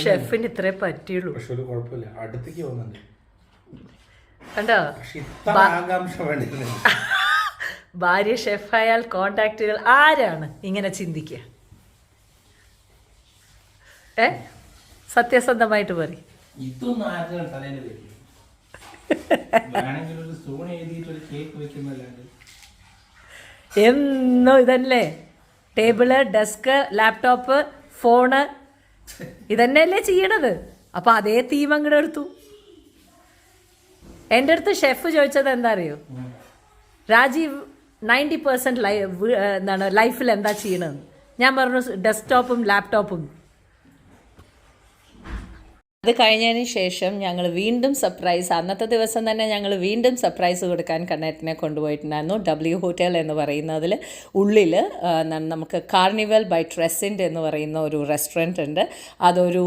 ഷെഫിന് ഇത്രേ പറ്റിയുള്ളൂ. പക്ഷെ ഒരു കുഴപ്പമില്ല, അടുത്തേക്ക് പോകുന്നുണ്ട്. കണ്ടോ? പക്ഷെ ഇത്ര ആകാംക്ഷ വേണ്ടിയിരുന്നു. ഭാര്യ ഷെഫായാൽ കോണ്ടാക്റ്റുകൾ ആരാണ് ഇങ്ങനെ ചിന്തിക്കുക? സത്യസന്ധമായിട്ട് പറയും. ഇതൊന്നും ആരുടെ തലയിൽ വരും? വേണമെങ്കിൽ ഒരു സൂൺ എഴുതിയിട്ട് ഒരു കേക്ക് വെക്കുന്നല്ലാണ്ട് എന്നും ഇതല്ലേ, ടേബിള്, ഡെസ്ക്, ലാപ്ടോപ്പ്, ഫോണ്, ഇതന്നെയല്ലേ ചെയ്യണത്. അപ്പം അതേ തീം അങ്ങോട്ട് എടുത്തു. എൻ്റെ അടുത്ത് ഷെഫ് ചോദിച്ചത് എന്താ അറിയോ, രാജീവ് 90% എന്താണ് ലൈഫിൽ എന്താ ചെയ്യണമെന്ന്. ഞാൻ പറഞ്ഞു ഡെസ്ക്ടോപ്പും ലാപ്ടോപ്പും. അത് കഴിഞ്ഞതിന് ശേഷം ഞങ്ങൾ വീണ്ടും സർപ്രൈസ്, അന്നത്തെ ദിവസം തന്നെ ഞങ്ങൾ വീണ്ടും സർപ്രൈസ് കൊടുക്കാൻ കണ്ണേട്ടനെ കൊണ്ടുപോയിട്ടുണ്ടായിരുന്നു. ഹോട്ടൽ എന്ന് പറയുന്നതിൽ ഉള്ളിൽ നമുക്ക് കാർണിവൽ ബൈ ട്രെസിൻ്റ് എന്ന് പറയുന്ന ഒരു റെസ്റ്റോറൻറ്റ് ഉണ്ട്. അതൊരു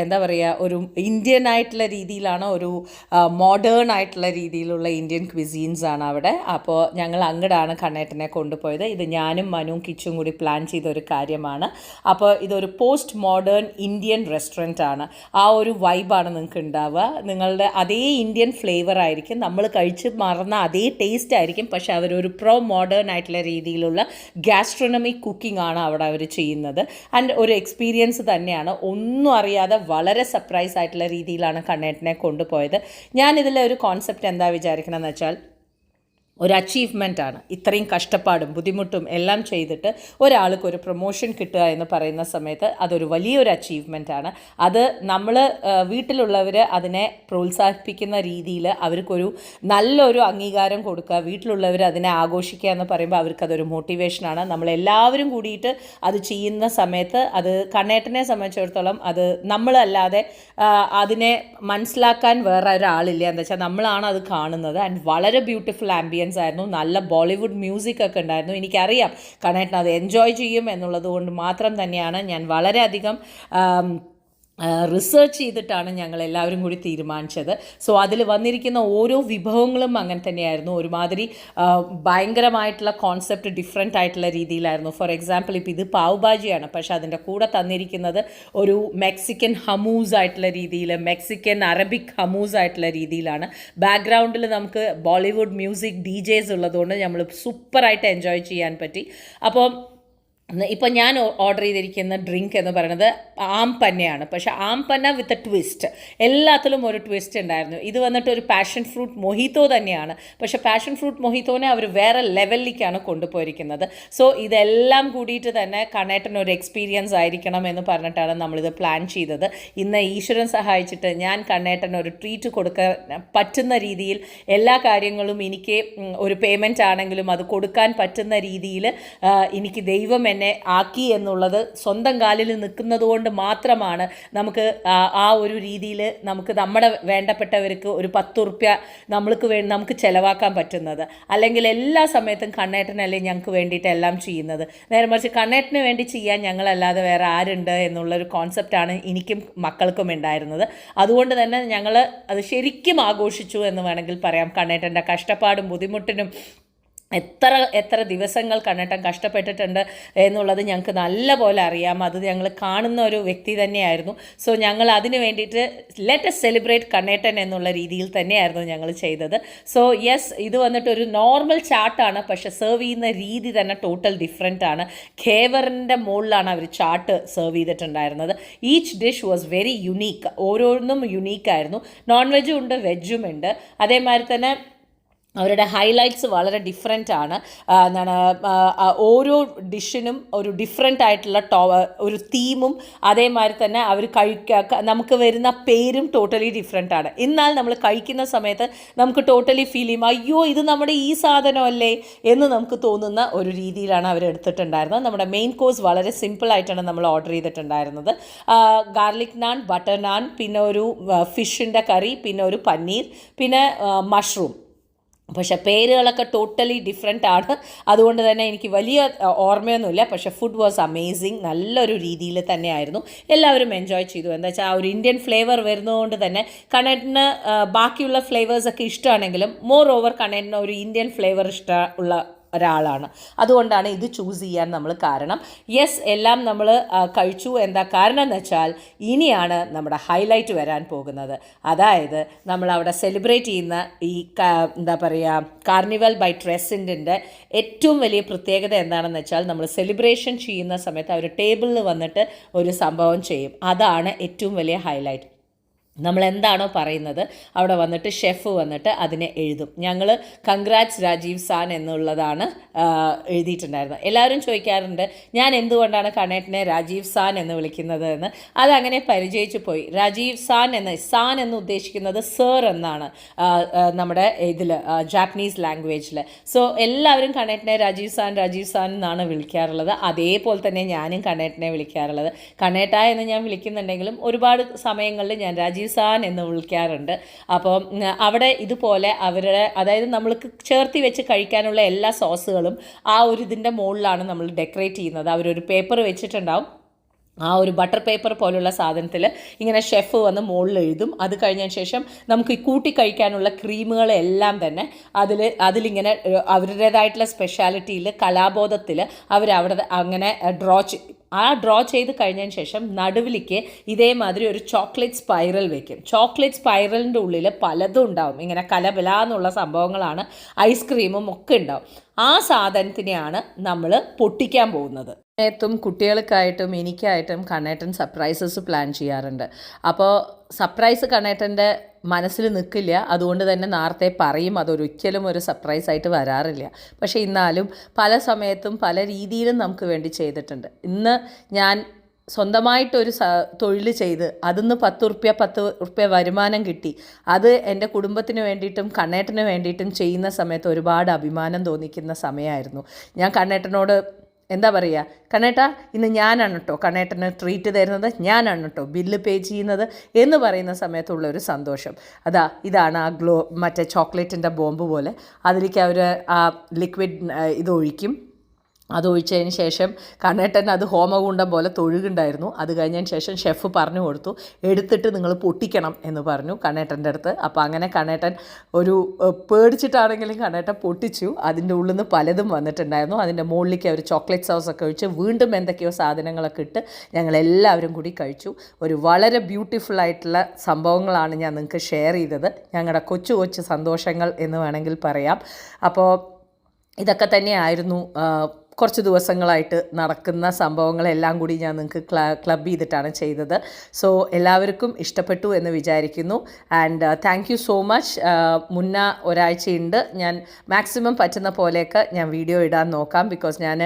എന്താ പറയുക, ഒരു ഇന്ത്യൻ ആയിട്ടുള്ള രീതിയിലാണ്, ഒരു മോഡേൺ ആയിട്ടുള്ള രീതിയിലുള്ള ഇന്ത്യൻ ക്വിസീൻസ് ആണ് അവിടെ. അപ്പോൾ ഞങ്ങൾ അങ്ങോട്ടാണ് കണ്ണേട്ടനെ കൊണ്ടുപോയത്. ഇത് ഞാനും മനുവും കിച്ചും കൂടി പ്ലാൻ ചെയ്ത ഒരു കാര്യമാണ്. അപ്പോൾ ഇതൊരു പോസ്റ്റ് മോഡേൺ ഇന്ത്യൻ റെസ്റ്റോറൻറ്റ് ആണ്. ആ ഒരു വൈബാണ് നിങ്ങൾക്ക് ഉണ്ടാവുക. നിങ്ങളുടെ അതേ ഇന്ത്യൻ ഫ്ലേവർ ആയിരിക്കും, നമ്മൾ കഴിച്ച് മറന്ന അതേ ടേസ്റ്റ് ആയിരിക്കും. പക്ഷേ അവരൊരു മോഡേൺ ആയിട്ടുള്ള രീതിയിലുള്ള ഗാസ്ട്രോണമിക് കുക്കിംഗ് ആണ് അവിടെ അവർ ചെയ്യുന്നത്. ആൻഡ് ഒരു എക്സ്പീരിയൻസ് തന്നെയാണ്. ഒന്നും അറിയാതെ വളരെ സർപ്രൈസ് ആയിട്ടുള്ള രീതിയിലാണ് കണ്ണേട്ടനെ കൊണ്ടുപോയത്. ഞാനിതിലെ ഒരു കോൺസെപ്റ്റ് എന്താ വിചാരിക്കണമെന്ന് വെച്ചാൽ, ഒരു അച്ചീവ്മെൻറ്റാണ്. ഇത്രയും കഷ്ടപ്പാടും ബുദ്ധിമുട്ടും എല്ലാം ചെയ്തിട്ട് ഒരാൾക്ക് ഒരു പ്രൊമോഷൻ കിട്ടുക എന്ന് പറയുന്ന സമയത്ത് അതൊരു വലിയൊരു അച്ചീവ്മെൻറ്റാണ്. അത് നമ്മൾ വീട്ടിലുള്ളവർ അതിനെ പ്രോത്സാഹിപ്പിക്കുന്ന രീതിയിൽ അവർക്കൊരു നല്ലൊരു അംഗീകാരം കൊടുക്കുക, വീട്ടിലുള്ളവർ അതിനെ ആഘോഷിക്കുക എന്ന് പറയുമ്പോൾ അവർക്കതൊരു മോട്ടിവേഷനാണ്. നമ്മളെല്ലാവരും കൂടിയിട്ട് അത് ചെയ്യുന്ന സമയത്ത് അത് കണ്ണേട്ടനെ സംബന്ധിച്ചിടത്തോളം അത് നമ്മളല്ലാതെ അതിനെ മനസ്സിലാക്കാൻ വേറെ ഒരാളില്ല. എന്താ വെച്ചാൽ നമ്മളാണ് അത് കാണുന്നത്. ആൻഡ് വളരെ ബ്യൂട്ടിഫുൾ ആംബിയൻസ് ആയിരുന്നു. നല്ല ബോളിവുഡ് മ്യൂസിക് ഒക്കെ ഉണ്ടായിരുന്നു. എനിക്കറിയാം കണ്ണേട്ടൻ അത് എൻജോയ് ചെയ്യും എന്നുള്ളത് കൊണ്ട് മാത്രം തന്നെയാണ് ഞാൻ വളരെയധികം റിസർച്ച് ചെയ്തിട്ടാണ് ഞങ്ങൾ എല്ലാവരും കൂടി തീരുമാനിച്ചത്. സോ അതിൽ വന്നിരിക്കുന്ന ഓരോ വിഭവങ്ങളും അങ്ങനെ തന്നെയായിരുന്നു. ഒരുമാതിരി ഭയങ്കരമായിട്ടുള്ള കോൺസെപ്റ്റ്, ഡിഫറെൻ്റ് ആയിട്ടുള്ള രീതിയിലായിരുന്നു. ഫോർ എക്സാമ്പിൾ, ഇപ്പോൾ ഇത് പാവ് ഭാജിയാണ്, പക്ഷേ അതിൻ്റെ കൂടെ തന്നിരിക്കുന്നത് ഒരു മെക്സിക്കൻ ഹമൂസ് ആയിട്ടുള്ള രീതിയിൽ, മെക്സിക്കൻ അറബിക് ഹമൂസ് ആയിട്ടുള്ള രീതിയിലാണ്. ബാക്ക്ഗ്രൗണ്ടിൽ നമുക്ക് ബോളിവുഡ് മ്യൂസിക് DJs ഉള്ളതുകൊണ്ട് നമ്മൾ സൂപ്പറായിട്ട് എൻജോയ് ചെയ്യാൻ പറ്റി. അപ്പോൾ ഇപ്പം ഞാൻ ഓർഡർ ചെയ്തിരിക്കുന്ന ഡ്രിങ്ക് എന്ന് പറയുന്നത് ആംപന്നയാണ്. പക്ഷേ ആംപന്ന വിത്ത് എ ട്വിസ്റ്റ്, എല്ലാത്തിലും ഒരു ട്വിസ്റ്റ് ഉണ്ടായിരുന്നു. ഇത് വന്നിട്ട് ഒരു പാഷൻ ഫ്രൂട്ട് മൊഹിത്തോ തന്നെയാണ്. പക്ഷേ പാഷൻ ഫ്രൂട്ട് മൊഹിത്തോനെ അവർ വേറെ ലെവലിലേക്കാണ് കൊണ്ടുപോയിരിക്കുന്നത്. സോ ഇതെല്ലാം കൂടിയിട്ട് തന്നെ കണ്ണേട്ടൻ ഒരു എക്സ്പീരിയൻസ് ആയിരിക്കണം എന്ന് പറഞ്ഞിട്ടാണ് നമ്മളിത് പ്ലാൻ ചെയ്തത്. ഇന്ന് ഈശ്വരൻ സഹായിച്ചിട്ട് ഞാൻ കണ്ണേട്ടൻ ഒരു ട്രീറ്റ് കൊടുക്കാൻ പറ്റുന്ന രീതിയിൽ എല്ലാ കാര്യങ്ങളും എനിക്ക് ഒരു പേയ്മെൻറ്റ് ആണെങ്കിലും അത് കൊടുക്കാൻ പറ്റുന്ന രീതിയിൽ എനിക്ക് ദൈവം എന്നെ ആക്കി എന്നുള്ളത് സ്വന്തം കാലിൽ നിൽക്കുന്നത് കൊണ്ട് മാത്രമാണ് നമുക്ക് ആ ഒരു രീതിയിൽ നമുക്ക് നമ്മുടെ വേണ്ടപ്പെട്ടവർക്ക് ഒരു 10 റുപ്യ നമുക്ക് ചിലവാക്കാൻ പറ്റുന്നത്. അല്ലെങ്കിൽ എല്ലാ സമയത്തും കണ്ണേട്ടനല്ലേ ഞങ്ങൾക്ക് വേണ്ടിയിട്ട് എല്ലാം ചെയ്യുന്നത്. നേരെ മറിച്ച് കണ്ണേട്ടന് വേണ്ടി ചെയ്യാൻ ഞങ്ങളല്ലാതെ വേറെ ആരുണ്ട് എന്നുള്ളൊരു കോൺസെപ്റ്റാണ് എനിക്കും മക്കൾക്കും ഉണ്ടായിരുന്നത്. അതുകൊണ്ട് തന്നെ ഞങ്ങൾ അത് ശരിക്കും ആഘോഷിച്ചു എന്ന് വേണമെങ്കിൽ പറയാം. കണ്ണേട്ടൻ്റെ കഷ്ടപ്പാടും ബുദ്ധിമുട്ടിനും എത്ര ദിവസങ്ങൾ കണ്ണേട്ടൻ കഷ്ടപ്പെട്ടിട്ടുണ്ട് എന്നുള്ളത് ഞങ്ങൾക്ക് നല്ല പോലെ അറിയാം. അത് ഞങ്ങൾ കാണുന്ന ഒരു വ്യക്തി തന്നെയായിരുന്നു. സോ ഞങ്ങൾ അതിന് വേണ്ടിയിട്ട് ലെറ്റ് എസ് സെലിബ്രേറ്റ് കണ്ണേട്ടൻ എന്നുള്ള രീതിയിൽ തന്നെയായിരുന്നു ഞങ്ങൾ ചെയ്തത്. സോ യെസ്, ഇത് വന്നിട്ട് ഒരു നോർമൽ ചാട്ടാണ്, പക്ഷെ സെർവ് ചെയ്യുന്ന രീതി തന്നെ ടോട്ടൽ ഡിഫറെൻ്റ് ആണ്. ഖേവറിൻ്റെ മുകളിലാണ് അവർ ചാട്ട് സെർവ് ചെയ്തിട്ടുണ്ടായിരുന്നത്. Each dish was very unique, ഓരോന്നും യുണീക്കായിരുന്നു. നോൺ വെജും ഉണ്ട്, വെജും ഉണ്ട്. അതേമാതിരി തന്നെ അവരുടെ ഹൈലൈറ്റ്സ് വളരെ ഡിഫറെൻ്റ് ആണ്. എന്താണ്, ഓരോ ഡിഷിനും ഒരു ഡിഫറെൻ്റ് ആയിട്ടുള്ള ഒരു തീമും അതേമാതിരി തന്നെ അവർ നമുക്ക് വരുന്ന പേരും ടോട്ടലി ഡിഫറെൻ്റ് ആണ്. എന്നാൽ നമ്മൾ കഴിക്കുന്ന സമയത്ത് നമുക്ക് ടോട്ടലി ഫീൽ ചെയ്യും, അയ്യോ ഇത് നമ്മുടെ ഈ സാധനമല്ലേ എന്ന് നമുക്ക് തോന്നുന്ന ഒരു രീതിയിലാണ് അവർ എടുത്തിട്ടുണ്ടായിരുന്നത്. നമ്മുടെ മെയിൻ കോഴ്സ് വളരെ സിമ്പിളായിട്ടാണ് നമ്മൾ ഓർഡർ ചെയ്തിട്ടുണ്ടായിരുന്നത്. ഗാർലിക് നാൻ, ബട്ടർ നാൻ, പിന്നെ ഒരു ഫിഷിൻ്റെ കറി, പിന്നെ ഒരു പനീർ, പിന്നെ മഷ്റൂം. പക്ഷേ പേരുകളൊക്കെ ടോട്ടലി ഡിഫറെൻ്റ് ആണ്. അതുകൊണ്ട് തന്നെ എനിക്ക് വലിയ ഓർമ്മയൊന്നുമില്ല. പക്ഷേ ഫുഡ് വാസ് അമേസിങ്. നല്ലൊരു രീതിയിൽ തന്നെയായിരുന്നു. എല്ലാവരും എൻജോയ് ചെയ്തു. എന്താ വെച്ചാൽ ആ ഒരു ഇന്ത്യൻ ഫ്ലേവർ വരുന്നതുകൊണ്ട് തന്നെ കണ്ണേട്ടന് ബാക്കിയുള്ള ഫ്ലേവേഴ്സൊക്കെ ഇഷ്ടമാണെങ്കിലും മോർ ഓവർ കണ്ണേട്ടന് ഒരു ഇന്ത്യൻ ഫ്ലേവർ ഇഷ്ടമുള്ള ഒരാളാണ്. അതുകൊണ്ടാണ് ഇത് ചൂസ് ചെയ്യാൻ നമ്മൾ കാരണം. യെസ്, എല്ലാം നമ്മൾ കഴിച്ചു. എന്താ കാരണം എന്ന് വെച്ചാൽ ഇനിയാണ് നമ്മുടെ ഹൈലൈറ്റ് വരാൻ പോകുന്നത്. അതായത് നമ്മൾ അവിടെ സെലിബ്രേറ്റ് ചെയ്യുന്ന ഈ എന്താ പറയുക, കാർണിവൽ ബൈ ട്രെസൻറ്റിൻ്റെ ഏറ്റവും വലിയ പ്രത്യേകത എന്താണെന്ന് വെച്ചാൽ നമ്മൾ സെലിബ്രേഷൻ ചെയ്യുന്ന സമയത്ത് അവർ ടേബിളിൽ വന്നിട്ട് ഒരു സംഭവം ചെയ്യും. അതാണ് ഏറ്റവും വലിയ ഹൈലൈറ്റ്. നമ്മൾ എന്താണോ പറയുന്നത് അവിടെ വന്നിട്ട് ഷെഫ് വന്നിട്ട് അതിനെ എഴുതും. ഞങ്ങൾ കൺഗ്രാറ്റ്സ് രാജീവ് സാൻ എന്നുള്ളതാണ് എഴുതിയിട്ടുണ്ടായിരുന്നത്. എല്ലാവരും ചോദിക്കാറുണ്ട് ഞാൻ എന്തുകൊണ്ടാണ് കണ്ണേട്ടനെ രാജീവ് സാൻ എന്ന് വിളിക്കുന്നത് എന്ന്. അതങ്ങനെ പരിചയിച്ചു പോയി. രാജീവ് സാൻ എന്ന് ഉദ്ദേശിക്കുന്നത് സർ എന്നാണ് നമ്മുടെ ഇതിൽ ജാപ്പനീസ് ലാംഗ്വേജിൽ. സോ എല്ലാവരും കണ്ണേട്ടനെ രാജീവ് സാൻ എന്നാണ് വിളിക്കാറുള്ളത്. അതേപോലെ തന്നെ ഞാനും കണ്ണേട്ടനെ വിളിക്കാറുള്ളത്. കണ്ണേട്ട എന്ന് ഞാൻ വിളിക്കുന്നുണ്ടെങ്കിലും ഒരുപാട് സമയങ്ങളിൽ ഞാൻ രാജീവ് സാൻ എന്ന് വിളിക്കാറുണ്ട്. അപ്പോൾ അവിടെ ഇതുപോലെ അവരുടെ, അതായത് നമ്മൾക്ക് ചേർത്തി വെച്ച് കഴിക്കാനുള്ള എല്ലാ സോസുകളും ആ ഒരു ഇതിൻ്റെ മുകളിലാണ് നമ്മൾ ഡെക്കറേറ്റ് ചെയ്യുന്നത്. അവരൊരു പേപ്പർ വെച്ചിട്ടുണ്ടാവും. ആ ഒരു ബട്ടർ പേപ്പർ പോലുള്ള സാധനത്തിൽ ഇങ്ങനെ ഷെഫ് വന്ന് മുകളിൽ എഴുതും. അത് കഴിഞ്ഞതിന് ശേഷം നമുക്ക് ഈ കൂട്ടി കഴിക്കാനുള്ള ക്രീമുകളെല്ലാം തന്നെ അതിലിങ്ങനെ അവരുടേതായിട്ടുള്ള സ്പെഷ്യാലിറ്റിയിൽ, കലാബോധത്തിൽ അവരവിടെ അങ്ങനെ ഡ്രോ ചെയ്ത് കഴിഞ്ഞതിന് ശേഷം നടുവിലേക്ക് ഇതേമാതിരി ഒരു ചോക്ലേറ്റ് സ്പൈറൽ വെക്കും. ചോക്ലേറ്റ് സ്പൈറലിൻ്റെ ഉള്ളിൽ പലതും ഉണ്ടാവും. ഇങ്ങനെ കലബലാന്നുള്ള സംഭവങ്ങളാണ്, ഐസ്ക്രീമും ഒക്കെ ഉണ്ടാവും. ആ സാധനത്തിനെയാണ് നമ്മൾ പൊട്ടിക്കാൻ പോകുന്നത്. സമയത്തും കുട്ടികൾക്കായിട്ടും എനിക്കായിട്ടും കണ്ണേട്ടൻ സർപ്രൈസസ് പ്ലാൻ ചെയ്യാറുണ്ട്. അപ്പോൾ സർപ്രൈസ് കണ്ണേട്ടൻ്റെ മനസ്സിൽ നിൽക്കില്ല. അതുകൊണ്ട് തന്നെ നേരത്തെ പറയും. അതൊരിക്കലും ഒരു സർപ്രൈസായിട്ട് വരാറില്ല. പക്ഷേ എന്നാലും പല സമയത്തും പല രീതിയിലും നമുക്ക് വേണ്ടി ചെയ്തിട്ടുണ്ട്. ഇന്ന് ഞാൻ സ്വന്തമായിട്ടൊരു തൊഴിൽ ചെയ്ത് അതിന്ന് 10 റുപ്യ വരുമാനം കിട്ടി. അത് എൻ്റെ കുടുംബത്തിന് വേണ്ടിയിട്ടും കണ്ണേട്ടന് വേണ്ടിയിട്ടും ചെയ്യുന്ന സമയത്ത് ഒരുപാട് അഭിമാനം തോന്നിക്കുന്ന സമയമായിരുന്നു. ഞാൻ കണ്ണേട്ടനോട് എന്താ പറയുക, കണ്ണേട്ടാ ഇന്ന് ഞാനാണ് കേട്ടോ കണ്ണേട്ടന് ട്രീറ്റ് തരുന്നത്, ഞാനാണ് കേട്ടോ ബില്ല് പേ ചെയ്യുന്നത് എന്ന് പറയുന്ന സമയത്തുള്ള ഒരു സന്തോഷം. ഇതാണ് ആ മറ്റേ ചോക്ലേറ്റിൻ്റെ ബോംബ് പോലെ. അതിലേക്ക് അവർ ആ ലിക്വിഡ് ഇതൊഴിക്കും. അതൊഴിച്ചതിന് ശേഷം കണ്ണേട്ടൻ അത് ഹോമകുണ്ടം പോലെ തൊഴുകുണ്ടായിരുന്നു. അത് കഴിഞ്ഞതിന് ശേഷം ഷെഫ് പറഞ്ഞു കൊടുത്തു, എടുത്തിട്ട് നിങ്ങൾ പൊട്ടിക്കണം എന്ന് പറഞ്ഞു കണ്ണേട്ടൻ്റെ അടുത്ത്. അപ്പോൾ അങ്ങനെ കണ്ണേട്ടൻ ഒരു പേടിച്ചിട്ടാണെങ്കിലും കണ്ണേട്ടൻ പൊട്ടിച്ചു. അതിൻ്റെ ഉള്ളിൽ നിന്ന് പലതും വന്നിട്ടുണ്ടായിരുന്നു. അതിൻ്റെ മുകളിലേക്ക് അവർ ചോക്ലേറ്റ് സോസൊക്കെ ഒഴിച്ച് വീണ്ടും എന്തൊക്കെയോ സാധനങ്ങളൊക്കെ ഇട്ട് ഞങ്ങളെല്ലാവരും കൂടി കഴിച്ചു. ഒരു വളരെ ബ്യൂട്ടിഫുൾ ആയിട്ടുള്ള സംഭവങ്ങളാണ് ഞാൻ നിങ്ങൾക്ക് ഷെയർ ചെയ്തത്. ഞങ്ങളുടെ കൊച്ചു കൊച്ചു സന്തോഷങ്ങൾ എന്ന് വേണമെങ്കിൽ പറയാം. അപ്പോൾ ഇതൊക്കെ തന്നെയായിരുന്നു കുറച്ച് ദിവസങ്ങളായിട്ട് നടക്കുന്ന സംഭവങ്ങളെല്ലാം കൂടി ഞാൻ നിങ്ങൾക്ക് ക്ലബ് ചെയ്തിട്ടാണ് ചെയ്തത്. സോ എല്ലാവർക്കും ഇഷ്ടപ്പെട്ടു എന്ന് വിചാരിക്കുന്നു. And thank you so much. മുന്നേ ഒരാഴ്ചയുണ്ട്, ഞാൻ മാക്സിമം പറ്റുന്ന പോലെയൊക്കെ ഞാൻ വീഡിയോ ഇടാൻ നോക്കാം. ബിക്കോസ് ഞാൻ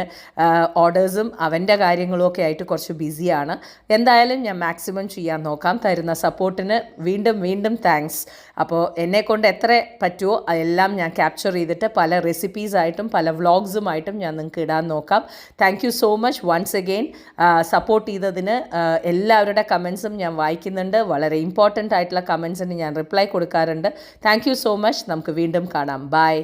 ഓർഡേഴ്സും അവൻ്റെ കാര്യങ്ങളും ഒക്കെ ആയിട്ട് കുറച്ച് ബിസിയാണ്. എന്തായാലും ഞാൻ മാക്സിമം ചെയ്യാൻ നോക്കാം. തരുന്ന സപ്പോർട്ടിന് വീണ്ടും വീണ്ടും താങ്ക്സ്. അപ്പോൾ എന്നെക്കൊണ്ട് എത്ര പറ്റുമോ അതെല്ലാം ഞാൻ ക്യാപ്ചർ ചെയ്തിട്ട് പല റെസിപ്പീസായിട്ടും പല വ്ളോഗ്സുമായിട്ടും ഞാൻ നിങ്ങൾക്ക് ഇടാൻ നോക്കാം. Thank you so much once again. Support ചെയ്തതിന് എല്ലാവരുടെ കമൻസും ഞാൻ വായിക്കുന്നുണ്ട്. വളരെ ഇമ്പോർട്ടൻ്റ് ആയിട്ടുള്ള കമൻസിന് ഞാൻ റിപ്ലൈ കൊടുക്കാറുണ്ട്. Thank you so much. നമുക്ക് വീണ്ടും കാണാം. ബൈ.